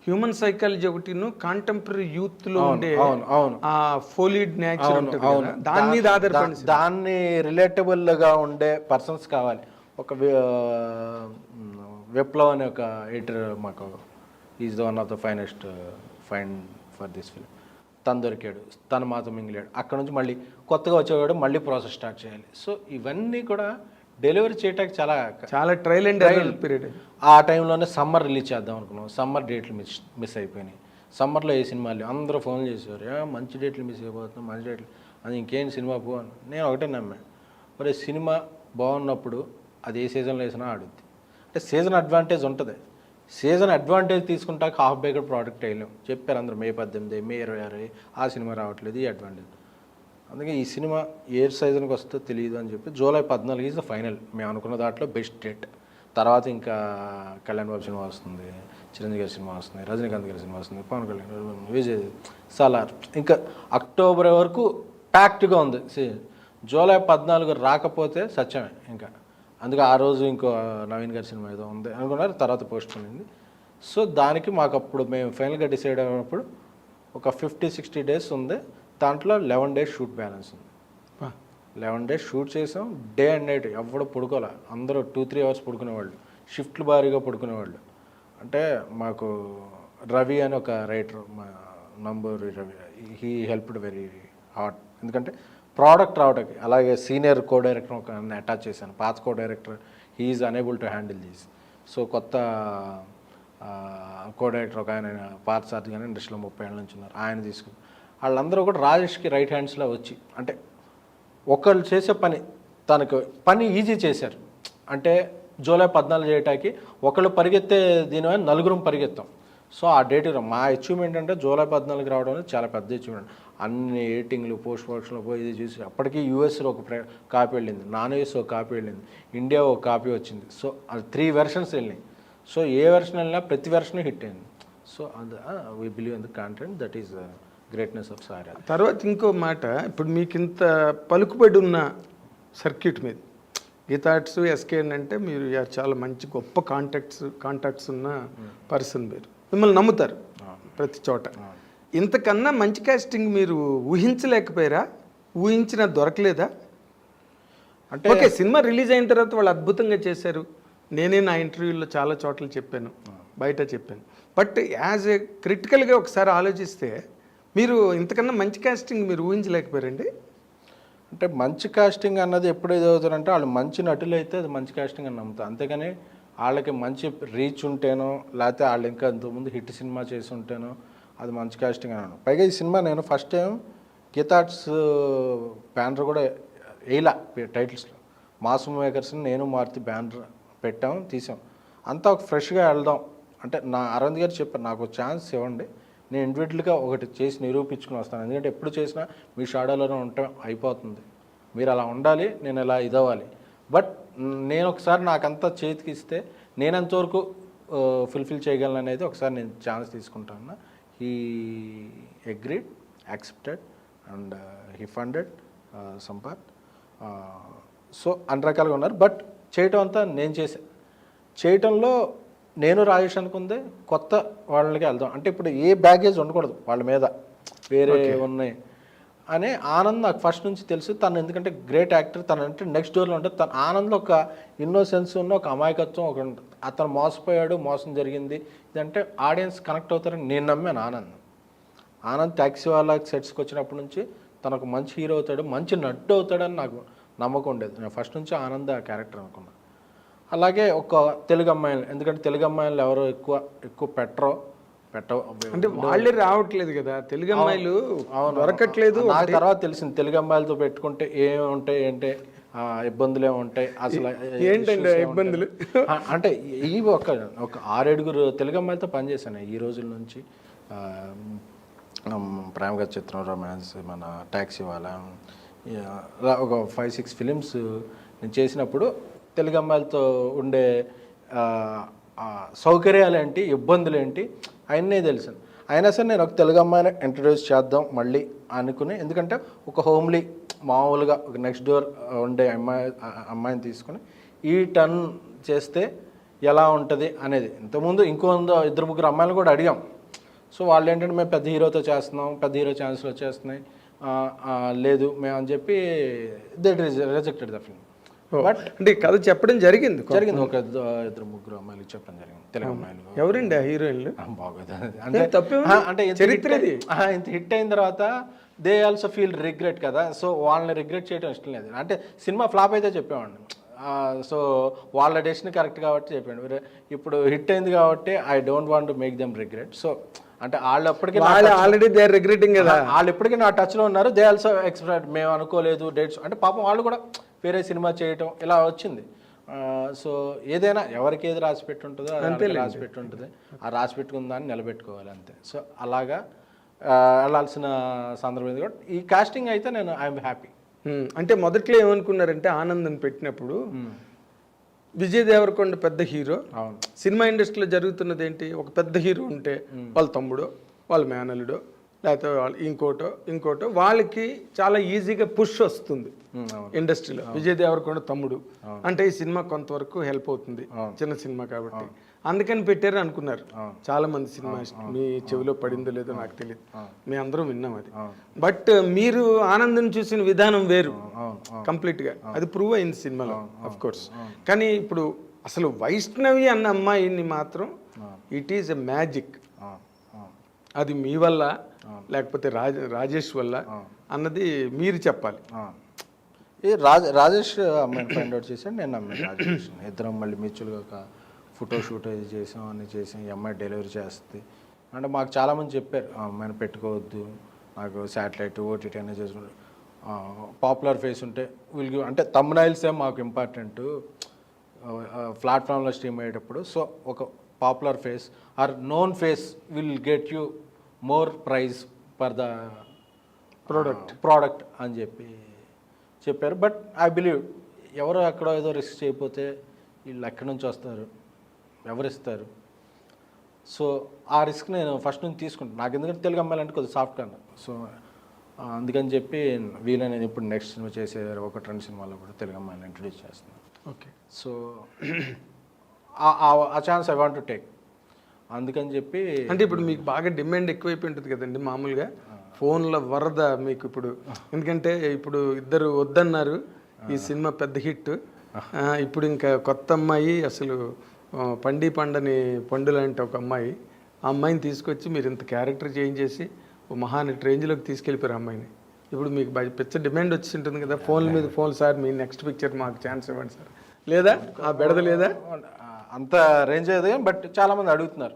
Human psychology ఒకటిను contemporary youth లో ఉండే అవును ఆ ఫోలిడ్ నేచర్ ఉంటుంది కదా, దాని మీద ఆధారపడి దాన్ని రిలేటబుల్గా ఉండే పర్సన్స్ కావాలి. ఒక విప్లవ్ అనే ఒక ఎడిటర్ మాకు is one of the finest find for this film. తను దొరికాడు, తను మాతో మింగిలాడు. అక్కడ నుంచి మళ్ళీ కొత్తగా వచ్చేవాడు, మళ్ళీ ప్రాసెస్ స్టార్ట్ చేయాలి. సో ఇవన్నీ కూడా డెలివరీ చేయడానికి చాలా ట్రయల్ అండ్ ఎర్రర్ పీరియడ్. ఆ టైంలోనే సమ్మర్ రిలీజ్ చేద్దాం అనుకున్నాం. సమ్మర్ డేట్లు మిస్ అయిపోయినాయి. సమ్మర్లో ఏ సినిమాలు అందరూ ఫోన్ చేసేవారు, మంచి డేట్లు మిస్ అయిపోతున్నాం, మంచి డేట్లు అది ఇంకేం సినిమా పో అని. నేను ఒకటే నమ్మాను, మరి సినిమా బాగున్నప్పుడు అది ఏ సీజన్లో వేసినా ఆడుద్ది. అంటే సీజన్ అడ్వాంటేజ్ ఉంటుంది. సీజన్ అడ్వాంటేజ్ తీసుకుంటాక హాఫ్ బేక్డ్ ప్రోడక్ట్ వేయలేం. చెప్పారు అందరూ May 18, May 26 ఆ సినిమా రావట్లేదు, ఈ అడ్వాంటేజ్. అందుకే ఈ సినిమా ఏ సీజన్కి వస్తుందో తెలియదు అని చెప్పి July 14 ఈజ్ ద ఫైనల్. మేము అనుకున్న దాంట్లో బెస్ట్ డేట్. తర్వాత ఇంకా కళ్యాణ్ బాబు సినిమా వస్తుంది, చిరంజీవి గారి సినిమా వస్తుంది, రజనీకాంత్ గారి సినిమా వస్తుంది, పవన్ కళ్యాణ్, విజయ్, సలార్, ఇంకా అక్టోబర్ వరకు ప్యాక్ట్గా ఉంది. July 14 రాకపోతే సత్యమే ఇంకా. అందుకే ఆ రోజు ఇంకో నవీన్ గారి సినిమా ఏదో ఉంది అనుకున్నారు, తర్వాత పోస్ట్ పోయింది. సో దానికి మాకు అప్పుడు మేము ఫైనల్గా డిసైడ్ అయినప్పుడు ఒక 50-60 డేస్ ఉంది. దాంట్లో 11 డేస్ షూట్ బ్యాలెన్స్ ఉంది. 11 డేస్ షూట్ చేసాం. డే అండ్ నైట్ ఎవడు పడుకోలే. అందరూ 2-3 అవర్స్ పడుకునేవాళ్ళు, షిఫ్ట్లు భారీగా పడుకునేవాళ్ళు. అంటే మాకు రవి అని ఒక రైటర్, మా Namburi Ravi, he helped very hard. ఎందుకంటే ప్రోడక్ట్ రావడానికి. అలాగే సీనియర్ కో డైరెక్టర్ ఒక అటాచ్ చేశాను. పాత co director he's unable to handle these. So కొత్త కో డైరెక్టర్ ఒక ఆయన పాత సార్ కానీ ఇండస్ట్రీలో 30 ఏళ్ళ నుంచి ఉన్నారు, ఆయన తీసుకుని వాళ్ళందరూ కూడా రాజేష్కి రైట్ హ్యాండ్స్లో వచ్చి, అంటే ఒకళ్ళు చేసే తనకు పని ఈజీ చేశారు. అంటే July 14 చేయటానికి ఒకళ్ళు పరిగెత్తే దీనివల్ల నలుగురం పరిగెత్తాం. సో ఆ డేట్ మా అచీవ్మెంట్ అంటే July 14 రావడం అనేది చాలా పెద్ద అచీవ్మెంట్. అన్ని ఎడిటింగ్లు, పోస్ట్ ప్రొడక్షన్లో పోయి ఇది చూసి అప్పటికి యూఎస్లో ఒక కాపీ వెళ్ళింది, నాన్ యూఎస్ ఒక కాపీ వెళ్ళింది, ఇండియా ఒక కాపీ వచ్చింది. సో అది 3 వెర్షన్స్ వెళ్ళినాయి. సో ఏ వెర్షన్ వెళ్ళినా ప్రతి వెర్షన్ హిట్ అయింది. సో అది we believe in the content, that is greatness of Sara. తర్వాత ఇంకో మాట, ఇప్పుడు మీకు ఇంత పలుకుబడి ఉన్న సర్క్యూట్ మీద గీతాట్స్ ఎస్కేఎన్ అంటే మీరు చాలా మంచి గొప్ప కాంటాక్ట్స్ ఉన్న పర్సన్, మీరు మిమ్మల్ని నమ్ముతారు ప్రతి చోట. ఇంతకన్నా మంచి కాస్టింగ్ మీరు ఊహించలేకపోయారా? ఊహించినా దొరకలేదా? అంటే ఓకే, సినిమా రిలీజ్ అయిన తర్వాత వాళ్ళు అద్భుతంగా చేశారు. నేనే నా ఇంటర్వ్యూలో చాలా చోట్ల చెప్పాను, బయట చెప్పాను. బట్ యాజ్ ఏ క్రిటికల్గా ఒకసారి ఆలోచిస్తే మీరు ఇంతకన్నా మంచి కాస్టింగ్ మీరు ఊహించలేకపోయారండి? అంటే మంచి కాస్టింగ్ అన్నది ఎప్పుడు ఏదవుతారంటే వాళ్ళు మంచి నటులు అయితే అది మంచి కాస్టింగ్ అని నమ్ముతారు. అంతేగాని వాళ్ళకి మంచి రీచ్ ఉంటేనో, లేకపోతే వాళ్ళు ఇంకా ఇంతకుముందు హిట్ సినిమా చేసి ఉంటేనో అది మంచి కాస్టింగ్ అన్నాను. పైగా ఈ సినిమా నేను ఫస్ట్ టైం గీతాట్స్ బ్యానర్ కూడా వేయలా టైటిల్స్లో. మాస్ మేకర్స్ని నేను మారుతి బ్యానర్ పెట్టాం, తీసాం. అంతా ఒక ఫ్రెష్గా వెళ్దాం అంటే నా అరవింద్ గారు చెప్పారు, నాకు ఛాన్స్ ఇవ్వండి, నేను ఇండివిజువల్గా ఒకటి చేసి నిరూపించుకుని వస్తాను. ఎందుకంటే ఎప్పుడు చేసినా మీ షాడోలోనే ఉండటం అయిపోతుంది, మీరు అలా ఉండాలి, నేను ఇలా ఇదవ్వాలి. బట్ నేను ఒకసారి నాకంతా చేతికి ఇస్తే నేను ఎంతవరకు ఫుల్ఫిల్ చేయగలను అనేది ఒకసారి నేను ఛాన్స్ తీసుకుంటాను. He agreed, accepted and he funded Sampath. So అన్ని రకాలుగా ఉన్నారు. బట్ చేయటం అంతా నేను చేయటంలో నేను రాజేష్ అనుకుంది కొత్త వాళ్ళకి వెళ్దాం. అంటే ఇప్పుడు ఏ బ్యాగేజ్ ఉండకూడదు వాళ్ళ మీద, వేరే ఉన్నాయి అనే ఆనంద్ నాకు ఫస్ట్ నుంచి తెలుసు. తను ఎందుకంటే గ్రేట్ యాక్టర్, తను అంటే నెక్స్ట్ డోర్లో ఉంటుంది. తన ఆనంద్లో ఒక ఇన్నోసెన్స్ ఉన్న ఒక అమాయకత్వం ఒక ఉంటుంది. అతను మోసపోయాడు, మోసం జరిగింది ఇదంటే ఆడియన్స్ కనెక్ట్ అవుతారని నేను నమ్మాను. ఆనంద్ ట్యాక్సీ వాళ్ళ సెట్స్కి వచ్చినప్పటి నుంచి తనకు మంచి హీరో అవుతాడు, మంచి నటు అవుతాడని నాకు నమ్మకం ఉండేది. నేను ఫస్ట్ నుంచి ఆనంద్ ఆ క్యారెక్టర్ అనుకున్నాను. అలాగే ఒక తెలుగు అమ్మాయిలు, ఎందుకంటే తెలుగు అమ్మాయిలు ఎవరు ఎక్కువ పెట్టవు అంటే వాళ్ళే రావట్లేదు కదా తెలుగు అమ్మాయిలు, దొరకట్లేదు. నాకు తర్వాత తెలిసింది తెలుగు అమ్మాయిలతో పెట్టుకుంటే ఏముంటాయి ఏంటి ఇబ్బందులు ఏముంటాయి, అసలు ఏంటంటే ఇబ్బందులు అంటే ఇవి ఒక 6-7 తెలుగు అమ్మాయిలతో పనిచేశాను ఈ రోజుల నుంచి. ప్రేమగా చిత్రం, రొమాన్స్, మన ట్యాక్సీ వాళ్ళ, ఒక 5-6 ఫిలిమ్స్ నేను చేసినప్పుడు తెలుగు అమ్మాయిలతో ఉండే సౌకర్యాలు ఏంటి, ఇబ్బందులు ఏంటి అవన్నీ తెలుసు. అయినా సరే నేను ఒక తెలుగు అమ్మాయిని ఇంట్రడ్యూస్ చేద్దాం మళ్ళీ అనుకుని, ఎందుకంటే ఒక హోమ్లీ మామూలుగా ఒక నెక్స్ట్ డోర్ ఉండే అమ్మాయిని తీసుకుని ఈ టర్న్ చేస్తే ఎలా ఉంటుంది అనేది. ఇంతకుముందు 2-3 అమ్మాయిలు కూడా అడిగాం, సో వాళ్ళు ఏంటంటే మేము పెద్ద హీరోతో చేస్తున్నాం, పెద్ద హీరో ఛాన్స్లు వచ్చేస్తున్నాయి, లేదు మేము అని చెప్పి రిజెక్టెడ్ ద ఫిల్మ్. బట్ అంటే ఈ కథ చెప్పడం జరిగింది. ఒక ఇద్దరు ముగ్గురు అమ్మాయిలు చెప్పడం జరిగింది, తెలుగు అమ్మాయిలు. ఎవరండి ఆ హీరోయిన్లు? బాగోదు అంటే చరిత్ర ఇంత హిట్ అయిన తర్వాత దే ఆల్సో ఫీల్ రిగ్రెట్ కదా, సో వాళ్ళని రిగ్రెట్ చేయడం ఇష్టం లేదు. అంటే సినిమా ఫ్లాప్ అయితే చెప్పేవాడిని, సో వాళ్ళ డెసిషన్ కరెక్ట్ కాబట్టి చెప్పాడు. ఇప్పుడు హిట్ అయింది కాబట్టి I don't want to make them regret. So అంటే వాళ్ళు అప్పటికి ఆల్రెడీ దే ఆర్ రిగ్రెటింగ్ కదా, వాళ్ళు ఇప్పటికీ నా టచ్లో ఉన్నారు. దే ఆల్సో ఎక్స్పెక్ట్ మేము అనుకోలేదు డేట్స్, అంటే పాపం వాళ్ళు కూడా వేరే సినిమా చేయటం ఇలా వచ్చింది. సో ఏదైనా ఎవరికి ఏది రాసి పెట్టి ఉంటుందో అది రాసి పెట్టి ఉంటుంది, ఆ రాసి పెట్టుకున్న దాన్ని నిలబెట్టుకోవాలి అంతే. సో అలాగా వెళ్ళాల్సిన సందర్భం ఇది కూడా. ఈ కాస్టింగ్ అయితే నేను ఐఎమ్ హ్యాపీ. అంటే మొదట్లో ఏమనుకున్నారంటే ఆనందం పెట్టినప్పుడు విజయ్ దేవరకొండ పెద్ద హీరో, సినిమా ఇండస్ట్రీలో జరుగుతున్నది ఏంటి, ఒక పెద్ద హీరో ఉంటే వాళ్ళ తమ్ముడో వాళ్ళ మేనల్లుడో లేకపోతే వాళ్ళు ఇంకోటో వాళ్ళకి చాలా ఈజీగా పుష్ వస్తుంది ఇండస్ట్రీలో. విజయ్ దేవరకొండ తమ్ముడు అంటే ఈ సినిమా కొంతవరకు హెల్ప్ అవుతుంది, చిన్న సినిమా కాబట్టి అందుకని పెట్టారు అనుకున్నారు చాలా మంది. సినిమా మీ చెవిలో పడిందో లేదో నాకు తెలియదు, మీ అందరం విన్నాం అది. బట్ మీరు ఆనందం చూసిన విధానం వేరు కంప్లీట్గా, అది ప్రూవ్ అయింది సినిమాలో అఫ్ కోర్స్. కానీ ఇప్పుడు అసలు వైష్ణవి అన్న అమ్మాయిని మాత్రం ఇట్ ఈజ్ ఎ మ్యాజిక్. అది మీ వల్ల లేకపోతే రాజేష్ వల్ల అన్నది మీరు చెప్పాలి. రాజేష్ అమ్మాయిని ఫైండ్ అవుట్ చేశాను, నేను అమ్మాయి రాజేష్ ఇద్దరం మళ్ళీ మ్యూచువల్గా ఒక ఫోటో షూట్ అది చేసాం, అన్నీ చేసాం. ఈ అమ్మాయి డెలివరీ చేస్తుంది అంటే మాకు చాలామంది చెప్పారు ఆ అమ్మాయిని పెట్టుకోవద్దు, నాకు శాటిలైట్ ఓటీటీ అనేది చేసుకుంటారు, పాపులర్ ఫేస్ ఉంటే వీళ్ళు అంటే థంబ్నైల్సే మాకు ఇంపార్టెంట్ ప్లాట్ఫామ్లో స్ట్రీమ్ అయ్యేటప్పుడు. సో ఒక popular face or known face will get you more prize for the product అని చెప్పారు. బట్ ఐ బిలీవ్ ఎవరో ఎక్కడో ఏదో రిస్క్ చేయకపోతే వీళ్ళు ఎక్కడి నుంచి వస్తారు, ఎవరు ఇస్తారు? సో ఆ రిస్క్ నేను ఫస్ట్ నుంచి తీసుకుంటాను. నాకు ఎందుకంటే తెలుగు అమ్మాయిలంటే కొద్దిగా సాఫ్ట్ అన్న, సో అందుకని చెప్పి వీళ్ళని నేను ఇప్పుడు నెక్స్ట్ సినిమా చేసే ఒక 2 సినిమాలో కూడా తెలుగు అమ్మాయిని ఇంట్రడ్యూస్ చేస్తున్నాను. ఓకే, సో ఆ chance I want to take. అందుకని చెప్పి అంటే ఇప్పుడు మీకు బాగా డిమాండ్ ఎక్కువైపోయి ఉంటుంది కదండి మామూలుగా, ఫోన్ల వరద మీకు ఇప్పుడు. ఎందుకంటే ఇప్పుడు ఇద్దరు వద్దన్నారు, ఈ సినిమా పెద్ద హిట్. ఇప్పుడు ఇంకా కొత్త అమ్మాయి అసలు పండని పండు లాంటి ఒక అమ్మాయి, ఆ అమ్మాయిని తీసుకొచ్చి మీరు ఇంత క్యారెక్టర్ చేంజ్ చేసి ఓ మహానటి రేంజ్లోకి తీసుకెళ్ళిపోయారు అమ్మాయిని. ఇప్పుడు మీకు పెద్ద డిమాండ్ వచ్చి ఉంటుంది కదా ఫోన్ల మీద ఫోన్, సార్ మీ నెక్స్ట్ పిక్చర్ మాకు ఛాన్స్ ఇవ్వండి సార్, లేదా ఆ బెడద లేదా? అంత రేంజ్ అయ్యేది, బట్ చాలామంది అడుగుతున్నారు.